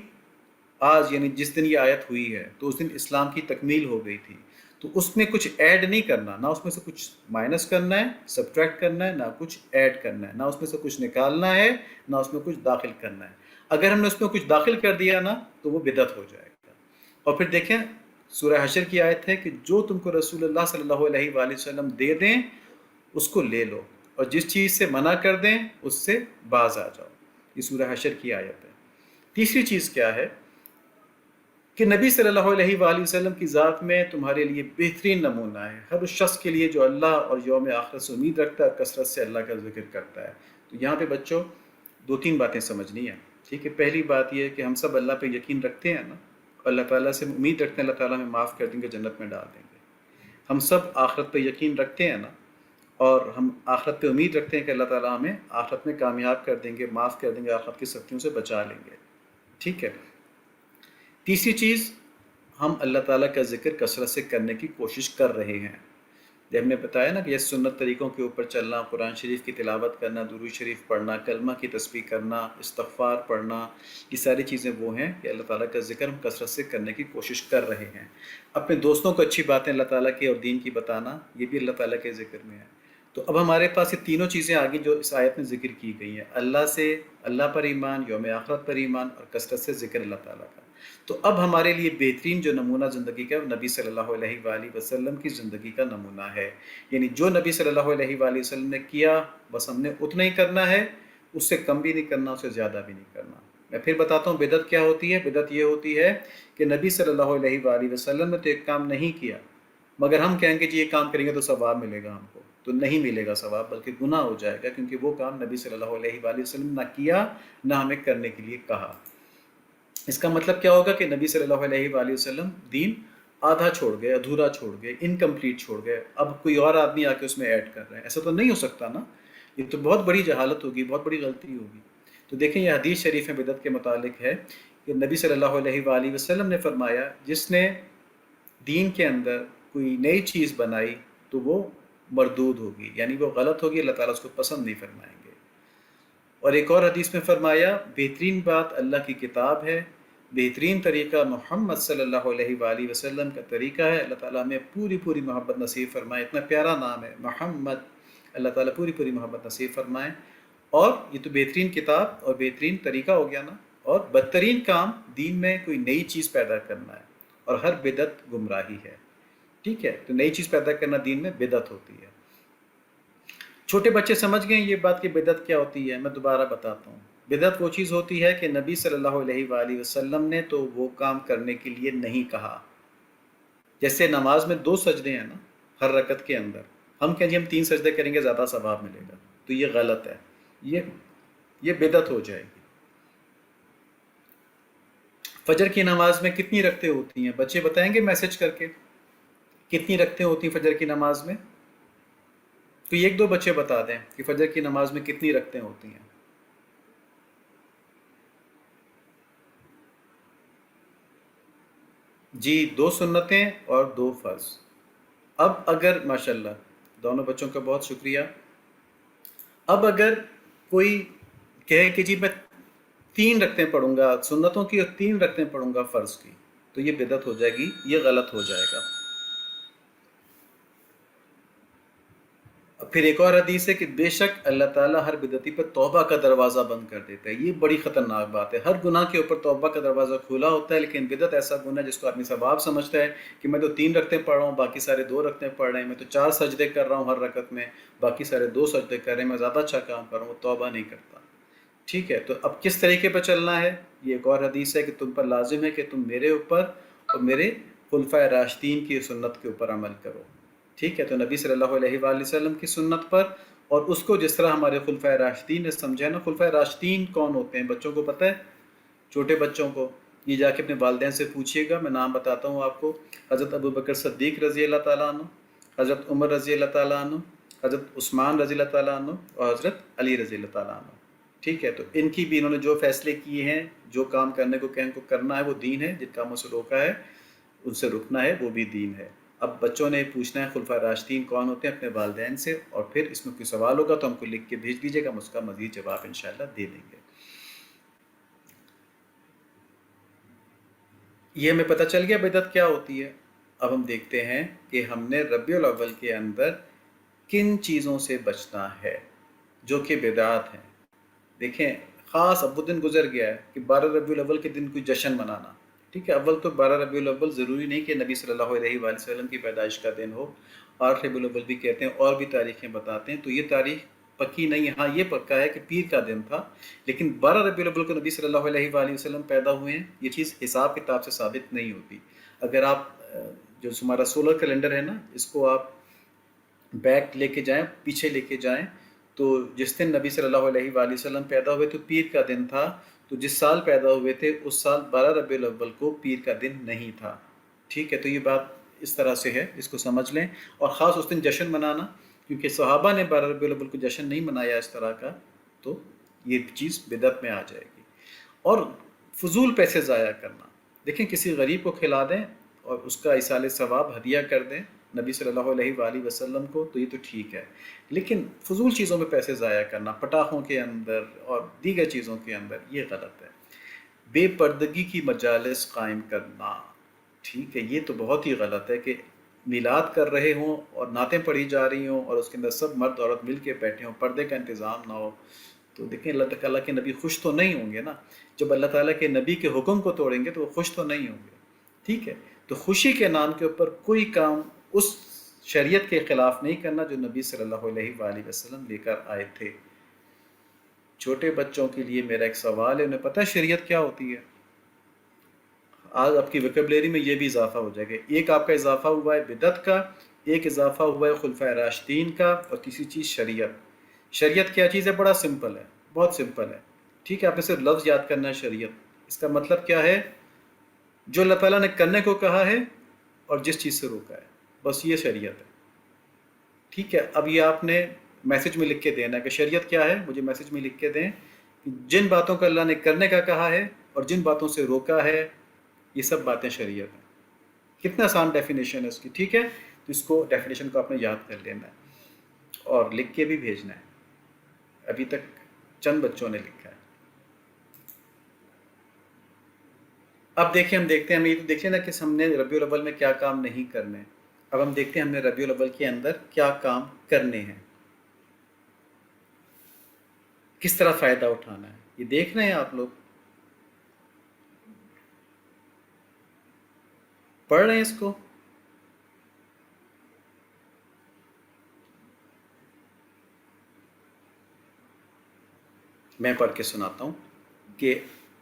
آج یعنی جس دن یہ آیت ہوئی ہے تو اس دن اسلام کی تکمیل ہو گئی تھی، تو اس میں کچھ ایڈ نہیں کرنا، نہ اس میں سے کچھ مائنس کرنا ہے، سبٹریکٹ کرنا ہے، نہ کچھ ایڈ کرنا ہے، نہ اس میں سے کچھ نکالنا ہے، نہ اس میں کچھ داخل کرنا ہے۔ اگر ہم نے اس میں کچھ داخل کر دیا نا تو وہ بدعت ہو جائے گا۔ اور پھر دیکھیں سورہ حشر کی آیت ہے کہ جو تم کو رسول اللہ صلی اللہ علیہ وآلہ وسلم دے دیں اس کو لے لو، اور جس چیز سے منع کر دیں اس سے باز آ جاؤ۔ یہ سورہ حشر کی آیت ہے۔ تیسری چیز کیا ہے کہ نبی صلی اللہ علیہ وآلہ وسلم کی ذات میں تمہارے لیے بہترین نمونہ ہے، ہر اس شخص کے لیے جو اللہ اور یوم آخرت سے امید رکھتا ہے اور کثرت سے اللہ کا ذکر کرتا ہے۔ تو یہاں پہ بچوں دو تین باتیں سمجھنی ہیں، ٹھیک ہے۔ پہلی بات یہ ہے کہ ہم سب اللہ پہ یقین رکھتے ہیں نا، اللہ تعالیٰ سے امید رکھتے ہیں اللہ تعالیٰ ہمیں معاف کر دیں گے، جنت میں ڈال دیں گے۔ ہم سب آخرت پہ یقین رکھتے ہیں نا، اور ہم آخرت پہ امید رکھتے ہیں کہ اللہ تعالیٰ ہمیں آخرت میں کامیاب کر دیں گے، معاف کر دیں گے، آخرت کی سختیوں سے بچا لیں گے، ٹھیک ہے۔ تیسری چیز، ہم اللہ تعالیٰ کا ذکر کثرت سے کرنے کی کوشش کر رہے ہیں۔ جب ہم نے بتایا نا کہ یہ سنت طریقوں کے اوپر چلنا، قرآن شریف کی تلاوت کرنا، درود شریف پڑھنا، کلمہ کی تسبیح کرنا، استغفار پڑھنا، یہ ساری چیزیں وہ ہیں کہ اللہ تعالیٰ کا ذکر ہم کثرت سے کرنے کی کوشش کر رہے ہیں۔ اپنے دوستوں کو اچھی باتیں اللہ تعالیٰ کی اور دین کی بتانا، یہ بھی اللہ تعالیٰ کے ذکر میں ہے۔ تو اب ہمارے پاس یہ تینوں چیزیں آگے جو اس آیت میں ذکر کی گئی ہیں، اللہ سے، اللہ پر ایمان، یوم آخرت پر ایمان، اور کثرت سے ذکر اللہ تعالیٰ کا۔ تو اب ہمارے لیے بہترین جو نمونہ زندگی کا نبی صلی اللہ علیہ وآلہ وسلم کی زندگی کا نمونہ ہے، یعنی جو نبی صلی اللہ علیہ وآلہ وسلم نے کیا بس ہم نے اتنا ہی کرنا ہے، اس سے کم بھی نہیں کرنا، اس سے زیادہ بھی نہیں کرنا۔ میں پھر بتاتا ہوں بدعت کیا ہوتی ہے۔ بدعت یہ ہوتی ہے کہ نبی صلی اللہ علیہ وآلہ وسلم نے تو ایک کام نہیں کیا، مگر ہم کہیں گے جی یہ کام کریں گے تو ثواب ملے گا ہم کو، تو نہیں ملے گا ثواب، بلکہ گناہ ہو جائے گا، کیونکہ وہ کام نبی صلی اللہ علیہ وآلہ وسلم نہ کیا نہ ہمیں کرنے کے لیے کہا۔ اس کا مطلب کیا ہوگا کہ نبی صلی اللہ علیہ وآلہ وسلم دین آدھا چھوڑ گئے، ادھورا چھوڑ گئے، انکمپلیٹ چھوڑ گئے، اب کوئی اور آدمی آ کے اس میں ایڈ کر رہے ہیں۔ ایسا تو نہیں ہو سکتا نا، یہ تو بہت بڑی جہالت ہوگی، بہت بڑی غلطی ہوگی۔ تو دیکھیں یہ حدیث شریف میں بدعت کے متعلق ہے کہ نبی صلی اللہ علیہ وآلہ وسلم نے فرمایا جس نے دین کے اندر کوئی نئی چیز بنائی تو وہ مردود ہوگی، یعنی وہ غلط ہوگی، اللہ تعالیٰ اس کو پسند نہیں فرمائیں گے۔ اور ایک اور حدیث میں فرمایا بہترین بات اللہ کی کتاب ہے، بہترین طریقہ محمد صلی اللہ علیہ وآلہ وسلم کا طریقہ ہے۔ اللہ تعالیٰ ہمیں پوری پوری محبت نصیب فرمائے، اتنا پیارا نام ہے محمد، اللہ تعالیٰ پوری پوری محبت نصیب فرمائے۔ اور یہ تو بہترین کتاب اور بہترین طریقہ ہو گیا نا، اور بدترین کام دین میں کوئی نئی چیز پیدا کرنا ہے، اور ہر بدعت گمراہی ہے، ٹھیک ہے۔ تو نئی چیز پیدا کرنا دین میں بدعت ہوتی ہے۔ چھوٹے بچے سمجھ گئے یہ بات کہ بدعت کیا ہوتی ہے؟ میں دوبارہ بتاتا ہوں۔ بدعت وہ چیز ہوتی ہے کہ نبی صلی اللہ علیہ وآلہ وسلم نے تو وہ کام کرنے کے لیے نہیں کہا۔ جیسے نماز میں 2 سجدے ہیں نا ہر رکعت کے اندر، ہم کہیں جی ہم 3 سجدے کریں گے زیادہ ثواب ملے گا، تو یہ غلط ہے، یہ بدعت ہو جائے گی۔ فجر کی نماز میں کتنی رکعتیں ہوتی ہیں؟ بچے بتائیں گے میسج کر کے کتنی رکعتیں ہوتی ہیں فجر کی نماز میں؟ تو ایک دو بچے بتا دیں کہ فجر کی نماز میں کتنی رکعتیں ہوتی ہیں۔ جی 2 سنتیں اور 2 فرض۔ اب اگر ماشاءاللہ دونوں بچوں کا بہت شکریہ۔ اب اگر کوئی کہے کہ جی میں 3 رکعتیں پڑھوں گا سنتوں کی اور 3 رکعتیں پڑھوں گا فرض کی، تو یہ بدعت ہو جائے گی، یہ غلط ہو جائے گا۔ پھر ایک اور حدیث ہے کہ بے شک اللہ تعالیٰ ہر بدعتی پر توبہ کا دروازہ بند کر دیتا ہے۔ یہ بڑی خطرناک بات ہے۔ ہر گناہ کے اوپر توبہ کا دروازہ کھلا ہوتا ہے، لیکن بدعت ایسا گناہ ہے جس کو آدمی ثواب سمجھتا ہے کہ میں تو 3 رکعتیں پڑھ رہا ہوں، باقی سارے 2 رکعتیں پڑھ رہے ہیں، میں تو 4 سجدے کر رہا ہوں ہر رکعت میں، باقی سارے 2 سجدے کر رہے ہیں، میں زیادہ اچھا کام کر رہا ہوں، وہ توبہ نہیں کرتا، ٹھیک ہے۔ تو اب کس طریقے پر چلنا ہے؟ یہ ایک اور حدیث ہے کہ تم پر لازم ہے کہ تم میرے اوپر اور میرے خلفائے راشدین کی سنت کے اوپر عمل کرو، ٹھیک ہے۔ تو نبی صلی اللہ علیہ وآلہ وسلم کی سنت پر، اور اس کو جس طرح ہمارے خلفائے راشدین نے سمجھا نا۔ خلفائے راشدین کون ہوتے ہیں؟ بچوں کو پتہ ہے؟ چھوٹے بچوں کو یہ جا کے اپنے والدین سے پوچھیے گا، میں نام بتاتا ہوں آپ کو۔ حضرت ابوبکر صدیق رضی اللہ تعالیٰ عنہ، حضرت عمر رضی اللہ تعالیٰ عنہ، حضرت عثمان رضی اللہ تعالیٰ عنہ، اور حضرت علی رضی اللہ تعالیٰ عنہ، ٹھیک ہے۔ تو ان کی بھی انہوں نے جو فیصلے کیے ہیں، جو کام کرنے کو کہ ان کو کرنا ہے وہ دین ہے، جن کاموں سے روکا ہے ان سے رکنا ہے وہ بھی دین ہے۔ اب بچوں نے پوچھنا ہے خلفائے راشدین کون ہوتے ہیں اپنے والدین سے، اور پھر اس میں کوئی سوال ہوگا تو ہم کو لکھ کے بھیج دیجیے گا، ہم اس کا مزید جواب انشاءاللہ دے دیں گے۔ یہ ہمیں پتہ چل گیا بدعت کیا ہوتی ہے۔ اب ہم دیکھتے ہیں کہ ہم نے ربیع الاول کے اندر کن چیزوں سے بچنا ہے جو کہ بدعات ہیں۔ دیکھیں خاص اب وہ دن گزر گیا ہے کہ 12 ربیع الاول کے دن کوئی جشن منانا، ٹھیک ہے. اول تو 12 ربیع الاول ضروری نہیں کہ نبی صلی اللہ علیہ وآلہ وسلم کی پیدائش کا دن ہو. 8 ربیع الاول بھی کہتے ہیں، اور بھی تاریخیں بتاتے ہیں، تو یہ تاریخ پکی نہیں ہے. ہاں یہ پکا ہے کہ پیر کا دن تھا، لیکن 12 ربیع الاول کو نبی صلی اللہ علیہ وآلہ وسلم پیدا ہوئے ہیں، یہ چیز حساب کتاب سے ثابت نہیں ہوتی. اگر آپ جو ہمارا سولر کیلنڈر ہے نا، اس کو آپ بیک لے کے جائیں، پیچھے لے کے جائیں، تو جس دن نبی صلی اللہ علیہ وآلہ وسلم پیدا ہوئے تو پیر کا دن تھا. تو جس سال پیدا ہوئے تھے اس سال 12 ربیع الاول کو پیر کا دن نہیں تھا. ٹھیک ہے، تو یہ بات اس طرح سے ہے، اس کو سمجھ لیں. اور خاص اس دن جشن منانا، کیونکہ صحابہ نے 12 ربیع الاول کو جشن نہیں منایا اس طرح کا، تو یہ چیز بدعت میں آ جائے گی. اور فضول پیسے ضائع کرنا، دیکھیں کسی غریب کو کھلا دیں اور اس کا ایصال ثواب ہدیہ کر دیں نبی صلی اللہ علیہ وآلہ وسلم کو، تو یہ تو ٹھیک ہے. لیکن فضول چیزوں میں پیسے ضائع کرنا، پٹاخوں کے اندر اور دیگر چیزوں کے اندر، یہ غلط ہے. بے پردگی کی مجالس قائم کرنا، ٹھیک ہے، یہ تو بہت ہی غلط ہے کہ میلاد کر رہے ہوں اور نعتیں پڑھی جا رہی ہوں اور اس کے اندر سب مرد عورت مل کے بیٹھے ہوں، پردے کا انتظام نہ ہو. تو دیکھیں اللہ تعالیٰ کے نبی خوش تو نہیں ہوں گے نا. جب اللہ تعالیٰ کے نبی کے حکم کو توڑیں گے تو وہ خوش تو نہیں ہوں گے. ٹھیک ہے، تو خوشی کے نام کے اوپر کوئی کام اس شریعت کے خلاف نہیں کرنا جو نبی صلی اللہ علیہ وآلہ وسلم لے کر آئے تھے. چھوٹے بچوں کے لیے میرا ایک سوال ہے، انہیں پتہ ہے شریعت کیا ہوتی ہے؟ آج آپ کی ویکیبلری میں یہ بھی اضافہ ہو جائے گا. ایک آپ کا اضافہ ہوا ہے بدعت کا، ایک اضافہ ہوا ہے خلفائے راشدین کا، اور تیسری چیز شریعت. شریعت کیا چیز ہے؟ بڑا سمپل ہے، بہت سمپل ہے. ٹھیک ہے، آپ نے صرف لفظ یاد کرنا ہے شریعت. اس کا مطلب کیا ہے؟ جو اللہ تعالیٰ نے کرنے کو کہا ہے اور جس چیز سے روکا ہے، بس یہ شریعت ہے. ٹھیک ہے، اب یہ آپ نے میسج میں لکھ کے دینا ہے کہ شریعت کیا ہے. مجھے میسج میں لکھ کے دیں کہ جن باتوں کو اللہ نے کرنے کا کہا ہے اور جن باتوں سے روکا ہے، یہ سب باتیں شریعت ہیں. کتنا آسان ڈیفینیشن ہے اس کی. ٹھیک ہے، تو اس کو ڈیفینیشن کو آپ نے یاد کر لینا ہے اور لکھ کے بھی بھیجنا ہے. ابھی تک چند بچوں نے لکھا ہے. اب دیکھیں، ہم دیکھتے ہیں، ہم یہ تو دیکھ لیں نا کہ ہم نے ربیع الاول میں کیا کام نہیں کرنے. اب ہم دیکھتے ہیں ہم نے ربیع الاول کے اندر کیا کام کرنے ہیں، کس طرح فائدہ اٹھانا ہے. یہ دیکھ رہے ہیں آپ لوگ، پڑھ رہے ہیں اس کو؟ میں پڑھ کے سناتا ہوں کہ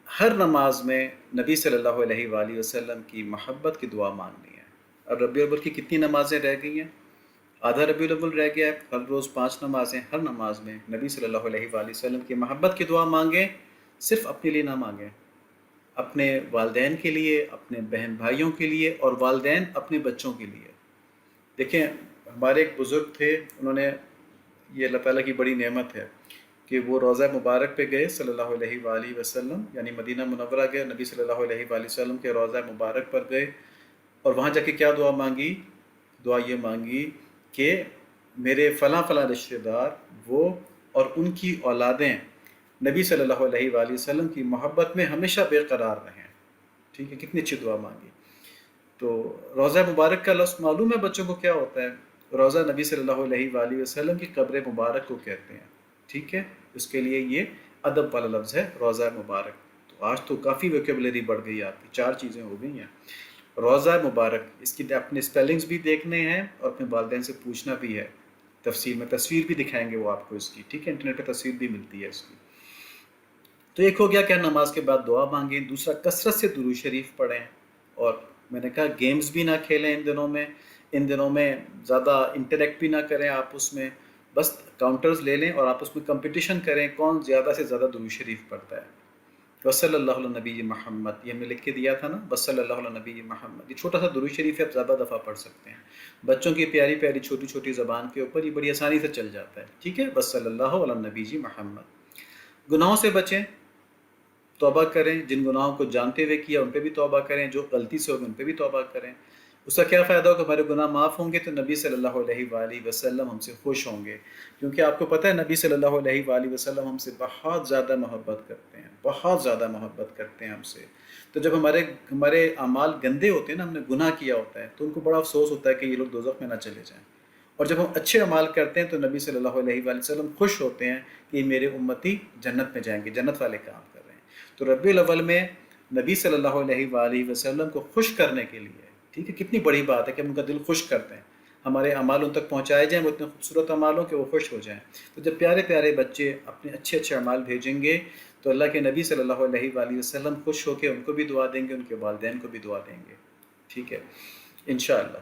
ہر نماز میں نبی صلی اللہ علیہ وآلہ وسلم کی محبت کی دعا مانگنی ہے. اب ربیع الاول کی کتنی نمازیں رہ گئی ہیں؟ آدھا ربیع الاول رہ گیا ہے. ہر روز 5 نمازیں، ہر نماز میں نبی صلی اللہ علیہ وآلہ وسلم کی محبت کی دعا مانگیں. صرف اپنے لیے نہ مانگیں، اپنے والدین کے لیے، اپنے بہن بھائیوں کے لیے، اور والدین اپنے بچوں کے لیے. دیکھیں ہمارے ایک بزرگ تھے، انہوں نے، یہ اللہ تعالیٰ کی بڑی نعمت ہے کہ وہ روضہ مبارک پہ گئے صلی اللہ علیہ وآلہ وسلم، یعنی مدینہ منورہ گئے، نبی صلی اللہ علیہ وآلہ وسلم کے روضہ مبارک پر گئے، اور وہاں جا کے کیا دعا مانگی؟ دعا یہ مانگی کہ میرے فلاں فلاں رشتہ دار، وہ اور ان کی اولادیں نبی صلی اللہ علیہ وآلہ وسلم کی محبت میں ہمیشہ بے قرار رہیں. ٹھیک ہے، کتنی اچھی دعا مانگی. تو روضہ مبارک کا لفظ معلوم ہے بچوں کو کیا ہوتا ہے؟ روضہ نبی صلی اللہ علیہ وآلہ وسلم کی قبر مبارک کو کہتے ہیں. ٹھیک ہے، اس کے لیے یہ ادب والا لفظ ہے روضہ مبارک. تو آج تو کافی ویکیبلری بڑھ گئی آپ کی، 4 چیزیں ہو گئی ہیں. روضہ مبارک، اس کی اپنے اسپیلنگز بھی دیکھنے ہیں اور اپنے والدین سے پوچھنا بھی ہے. تفصیل میں تصویر بھی دکھائیں گے وہ آپ کو اس کی. ٹھیک ہے، انٹرنیٹ پہ تصویر بھی ملتی ہے اس کی. تو ایک ہو گیا کہ نماز کے بعد دعا مانگیں. دوسرا، کثرت سے درود شریف پڑھیں. اور میں نے کہا گیمز بھی نہ کھیلیں ان دنوں میں. ان دنوں میں زیادہ انٹریکٹ بھی نہ کریں آپس میں. بس کاؤنٹرز لے لیں اور آپس میں کمپٹیشن کریں کون زیادہ سے زیادہ درود شریف پڑھتا ہے. وصلی اللہ علیہ نبی محمد، یہ ہم نے لکھ کے دیا تھا نا، وصلی اللہ علیہ نبی محمد. یہ چھوٹا سا درود شریف ہے، آپ زیادہ دفعہ پڑھ سکتے ہیں. بچوں کی پیاری پیاری چھوٹی چھوٹی زبان کے اوپر یہ بڑی آسانی سے چل جاتا ہے. ٹھیک ہے، وصلی اللہ علیہ نبی محمد. گناہوں سے بچیں، توبہ کریں. جن گناہوں کو جانتے ہوئے کیا ان پہ بھی توبہ کریں، جو غلطی سے ہوگی ان پہ بھی توبہ کریں. اس کا کیا فائدہ ہوگا؟ ہمارے گناہ معاف ہوں گے تو نبی صلی اللہ علیہ وآلہ وسلم ہم سے خوش ہوں گے. کیونکہ آپ کو پتہ ہے نبی صلی اللہ علیہ وآلہ وسلم ہم سے بہت زیادہ محبت کرتے ہیں، بہت زیادہ محبت کرتے ہیں ہم سے. تو جب ہمارے اعمال گندے ہوتے ہیں نا، ہم نے گناہ کیا ہوتا ہے، تو ان کو بڑا افسوس ہوتا ہے کہ یہ لوگ دوزخ میں نہ چلے جائیں. اور جب ہم اچھے اعمال کرتے ہیں تو نبی صلی اللہ علیہ وآلہ وسلم خوش ہوتے ہیں کہ میرے امتی جنت میں جائیں گے، جنت والے کام کر رہے ہیں۔ تو ربیع الاول میں نبی صلی اللہ علیہ وآلہ وسلم کو خوش کرنے کے لیے، ٹھیک ہے، کتنی بڑی بات ہے کہ ہم ان کا دل خوش کرتے ہیں، ہمارے اعمال ان تک پہنچائے جائیں، وہ اتنے خوبصورت اعمال ہوں کہ وہ خوش ہو جائیں۔ تو جب پیارے پیارے بچے اپنے اچھے اچھے اعمال بھیجیں گے تو اللہ کے نبی صلی اللہ علیہ وآلہ وسلم خوش ہو کے ان کو بھی دعا دیں گے، ان کے والدین کو بھی دعا دیں گے، ٹھیک ہے، انشاءاللہ۔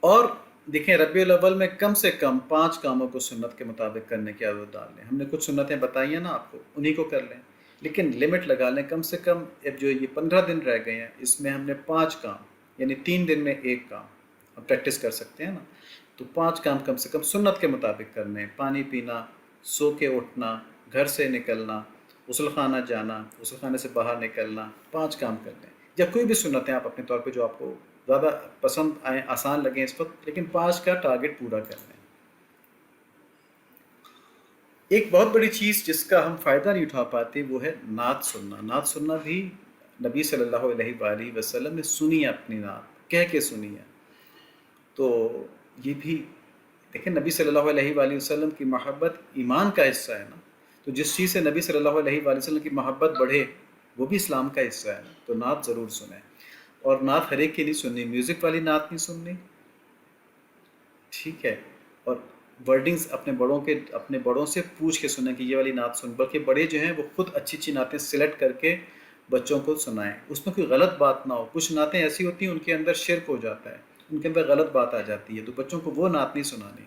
اور دیکھیں ربیع الاول میں کم سے کم 5 کاموں کو سنت کے مطابق کرنے کی عادت ڈال لیں۔ ہم نے کچھ سنتیں بتائی ہیں نا آپ کو، انہی کو کر لیں، لیکن لمٹ لگا لیں کم سے کم۔ اب جو یہ 15 دن رہ گئے ہیں اس میں ہم نے 5 کام، یعنی 3 دن میں 1 کام ہم پریکٹس کر سکتے ہیں نا، تو 5 کام کم سے کم سنت کے مطابق کرنے ہیں۔ پانی پینا، سو کے اٹھنا، گھر سے نکلنا، غسل خانہ جانا، غسل خانے سے باہر نکلنا، 5 کام کر لیں، یا کوئی بھی سنتیں آپ اپنے طور پہ جو آپ کو زیادہ پسند آئیں، آسان لگیں اس وقت، لیکن 5 کا ٹارگٹ پورا کر لیں۔ ایک بہت بڑی چیز جس کا ہم فائدہ نہیں اٹھا پاتے وہ ہے نعت سننا۔ نعت سننا بھی نبی صلی اللہ علیہ وآلہ وسلم نے سنی ہے، اپنی نعت کہہ کے سنی ہے۔ تو یہ بھی دیکھیں نبی صلی اللہ علیہ وآلہ وسلم کی محبت ایمان کا حصہ ہے نا، تو جس چیز سے نبی صلی اللہ علیہ وآلہ وسلم کی محبت بڑھے وہ بھی اسلام کا حصہ ہے نا، تو نعت ضرور سنیں۔ اور نعت ہر ایک کی نہیں سننی، میوزک والی نعت نہیں سننی، ٹھیک ہے، اور ورڈنگز اپنے بڑوں سے پوچھ کے سنیں کہ یہ والی نعت سن، بلکہ بڑے جو ہیں وہ خود اچھی اچھی نعتیں سلیکٹ کر کے بچوں کو سنائیں، اس میں کوئی غلط بات نہ ہو۔ کچھ نعتیں ایسی ہوتی ہیں ان کے اندر شرک ہو جاتا ہے، ان کے اندر غلط بات آ جاتی ہے، تو بچوں کو وہ نعت نہیں سنانی،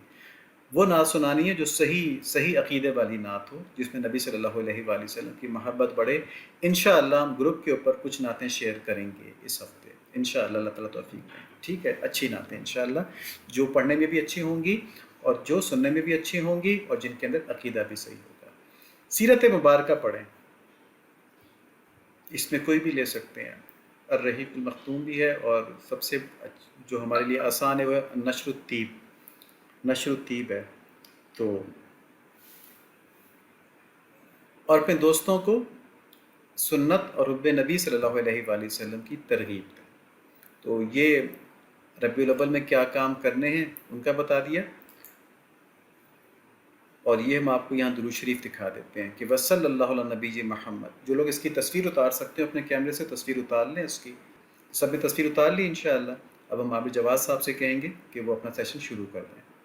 وہ نعت سنانی ہے جو صحیح عقیدے والی نعت ہو، جس میں نبی صلی اللہ علیہ وآلہ وسلم کی محبت بڑھے۔ انشاءاللہ ہم گروپ کے اوپر کچھ نعتیں شیئر کریں گے اس ہفتے، انشاءاللہ، اللہ تعالیٰ توفیق دیں، ٹھیک ہے، اچھی نعتیں انشاءاللہ جو پڑھنے میں بھی اچھی ہوں گی اور جو سننے میں بھی اچھی ہوں گی اور جن کے اندر عقیدہ بھی صحیح ہوگا۔ سیرت مبارکہ پڑھیں، اس میں کوئی بھی لے سکتے ہیں، الرحیق المختوم بھی ہے، اور سب سے جو ہمارے لیے آسان ہے وہ نشر الطیب ہے۔ تو اور اپنے دوستوں کو سنت اور حب نبی صلی اللہ علیہ وآلہ وسلم کی ترغیب دیں۔ تو یہ ربیع الاول میں کیا کام کرنے ہیں ان کا بتا دیا، اور یہ ہم آپ کو یہاں درود شریف دکھا دیتے ہیں کہ وصلی اللہ علی نبی محمد۔ جو لوگ اس کی تصویر اتار سکتے ہیں اپنے کیمرے سے تصویر اتار لیں اس کی، سب نے تصویر اتار لی انشاءاللہ۔ اب ہم عابد جواد صاحب سے کہیں گے کہ وہ اپنا سیشن شروع کر دیں۔